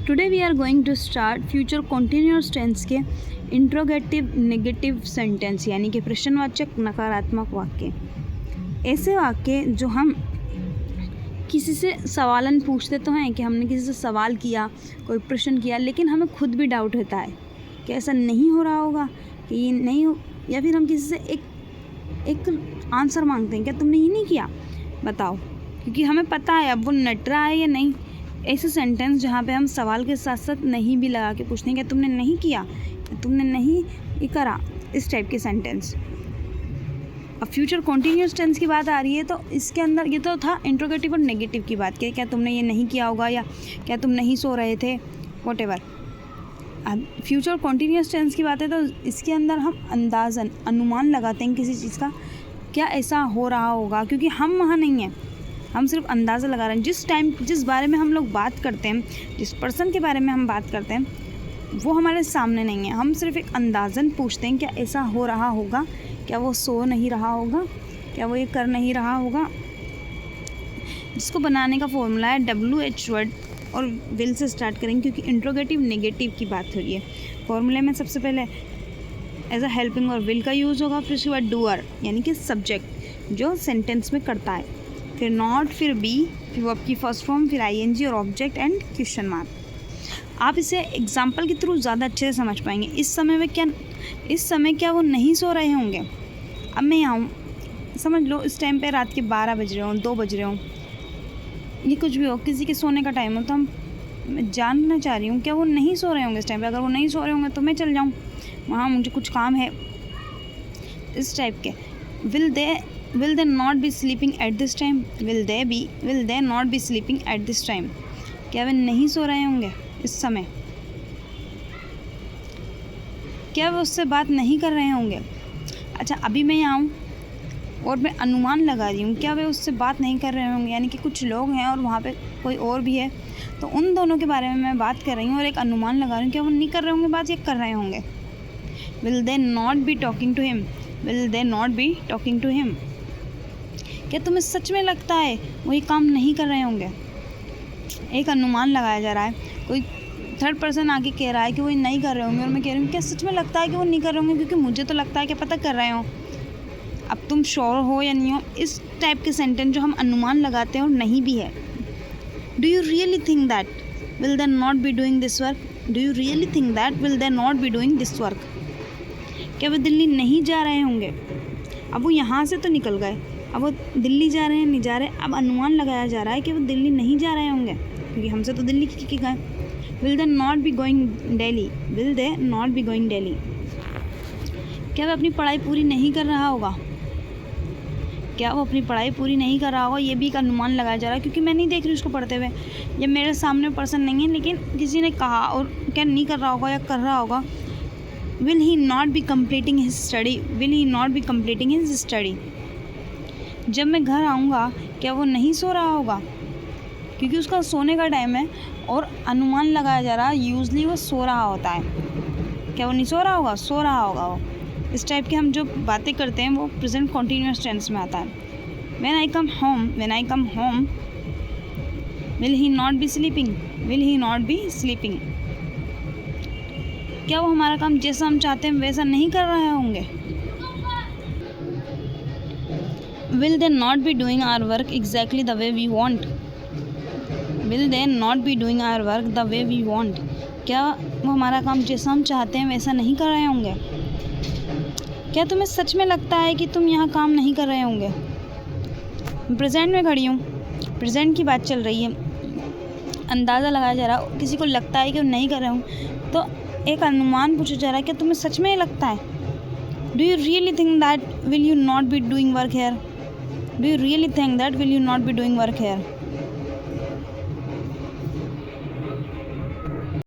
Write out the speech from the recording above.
Today we are going to start future continuous tense के interrogative negative sentence यानी कि प्रश्नवाचक नकारात्मक वाक्य। ऐसे वाक्य जो हम किसी से सवालन पूछते तो हैं कि हमने किसी से सवाल किया, कोई प्रश्न किया, लेकिन हमें खुद भी डाउट होता है कि ऐसा नहीं हो रहा होगा, कि ये नहीं हो, या फिर हम किसी से एक आंसर मांगते हैं, क्या तुमने ये नहीं किया, बताओ, क्योंकि हमें पता है अब वो नट रहा है या नहीं। ऐसे सेंटेंस जहाँ पे हम सवाल के साथ साथ नहीं भी लगा के पूछते हैं कि तुमने नहीं किया, तुमने नहीं ये करा, इस टाइप के सेंटेंस। अब फ्यूचर कॉन्टीन्यूस टेंस की बात आ रही है तो इसके अंदर ये तो था इंट्रोगेटिव और नेगेटिव की बात की, क्या तुमने ये नहीं किया होगा या क्या तुम नहीं सो रहे थे, व्हाटएवर। अब फ्यूचर कॉन्टीन्यूस टेंस की बात है तो इसके अंदर हम अंदाज़न अनुमान लगाते हैं किसी चीज़ का, क्या ऐसा हो रहा होगा, क्योंकि हम वहाँ नहीं हैं, हम सिर्फ अंदाज़ा लगा रहे हैं। जिस बारे में हम लोग बात करते हैं, जिस पर्सन के बारे में हम बात करते हैं, वो हमारे सामने नहीं है, हम सिर्फ एक अंदाज़न पूछते हैं क्या ऐसा हो रहा होगा, क्या वो सो नहीं रहा होगा, क्या वो ये कर नहीं रहा होगा। जिसको बनाने का फॉर्मूला है WH वर्ड और विल से स्टार्ट करेंगे, क्योंकि इंट्रोगेटिव नेगेटिव की बात हो रही है। फॉर्मूले में सबसे पहले एज अ हेल्पिंग और विल का यूज़ होगा, फिर उसके बाद डूअर यानी कि सब्जेक्ट जो सेंटेंस में करता है, फिर नॉट, फिर बी, फिर वर्ब की फर्स्ट फॉर्म, फिर ING और ऑब्जेक्ट एंड क्वेश्चन मार्क। आप इसे एग्जाम्पल के थ्रू ज़्यादा अच्छे से समझ पाएंगे। इस समय क्या वो नहीं सो रहे होंगे। अब मैं यहाँ हूँ, समझ लो इस टाइम पे रात के 12 बज रहे हों, 2 बज रहे हों, ये कुछ भी हो, किसी के सोने का टाइम हो, तो मैं जानना चाह रही हूँ क्या वो नहीं सो रहे होंगे इस टाइम पे। अगर वो नहीं सो रहे होंगे तो मैं चल जाऊँ वहाँ, मुझे कुछ काम है, इस टाइप के। Will they not be sleeping at this time? Will they not be sleeping at this time? क्या वे नहीं सो रहे होंगे इस समय? क्या वे उससे बात नहीं कर रहे होंगे? अच्छा, अभी मैं यहाँ हूँ और मैं अनुमान लगा रही हूँ क्या वे उससे बात नहीं कर रहे होंगे, यानी कि कुछ लोग हैं और वहाँ पे कोई और भी है, तो उन दोनों के बारे में मैं बात कर रही हूँ और एक अनुमान लगा रही हूँ क्या वो नहीं कर रहे होंगे बात, या कर रहे होंगे। Will they not be talking to him? Will they not be talking to him? क्या तुम्हें सच में लगता है वो ये काम नहीं कर रहे होंगे। एक अनुमान लगाया जा रहा है, कोई थर्ड पर्सन आके कह रहा है कि वो ये नहीं कर रहे होंगे और मैं कह रही हूँ क्या सच में लगता है कि वो नहीं कर रहे होंगे, क्योंकि मुझे तो लगता है कि पता कर रहे हो। अब तुम श्योर हो या नहीं हो, इस टाइप के सेंटेंस जो हम अनुमान लगाते हैं और नहीं भी है। Do you really think that will they not be doing this work? Do you really think that will they not be doing this work? क्या वो दिल्ली नहीं जा रहे होंगे। अब वो यहाँ से तो निकल गए, अब वो दिल्ली जा रहे हैं नहीं जा रहे, अब अनुमान लगाया जा रहा है कि वो दिल्ली नहीं जा रहे होंगे, क्योंकि हमसे तो दिल्ली की गए। Will they not be going Delhi? Will they not be going Delhi? क्या वो अपनी पढ़ाई पूरी नहीं कर रहा होगा? क्या वो अपनी पढ़ाई पूरी नहीं कर रहा होगा? ये भी एक अनुमान लगाया जा रहा है, क्योंकि मैं नहीं देख रही उसको पढ़ते हुए, या मेरे सामने पर्सन नहीं है, लेकिन किसी ने कहा और क्या नहीं कर रहा होगा या कर रहा होगा। Will he not be completing his study? Will he not be completing his study? जब मैं घर आऊँगा क्या वो नहीं सो रहा होगा, क्योंकि उसका सोने का टाइम है और अनुमान लगाया जा रहा है यूजली वो सो रहा होता है। क्या वो नहीं सो रहा होगा? सो रहा होगा वो। इस टाइप के हम जो बातें करते हैं वो प्रेजेंट कॉन्टीन्यूअस टेंस में आता है। When I come home, will he not be sleeping? Will he not be sleeping? क्या वो हमारा काम जैसा हम चाहते हैं वैसा नहीं कर रहे होंगे। Will they not be doing our work exactly the way we want? Will they not be doing our work the way we want? क्या वो हमारा काम जैसा हम चाहते हैं वैसा नहीं कर रहे होंगे। क्या तुम्हें सच में लगता है कि तुम यहाँ काम नहीं कर रहे होंगे। प्रेजेंट में खड़ी हूँ, प्रेजेंट की बात चल रही है, अंदाज़ा लगाया जा रहा है, किसी को लगता है कि वो नहीं कर रहे हों, तो एक अनुमान पूछा जा रहा है क्या तुम्हें सच में लगता है। Do you really think that will you not be doing work here? Do you really think that will you not be doing work here?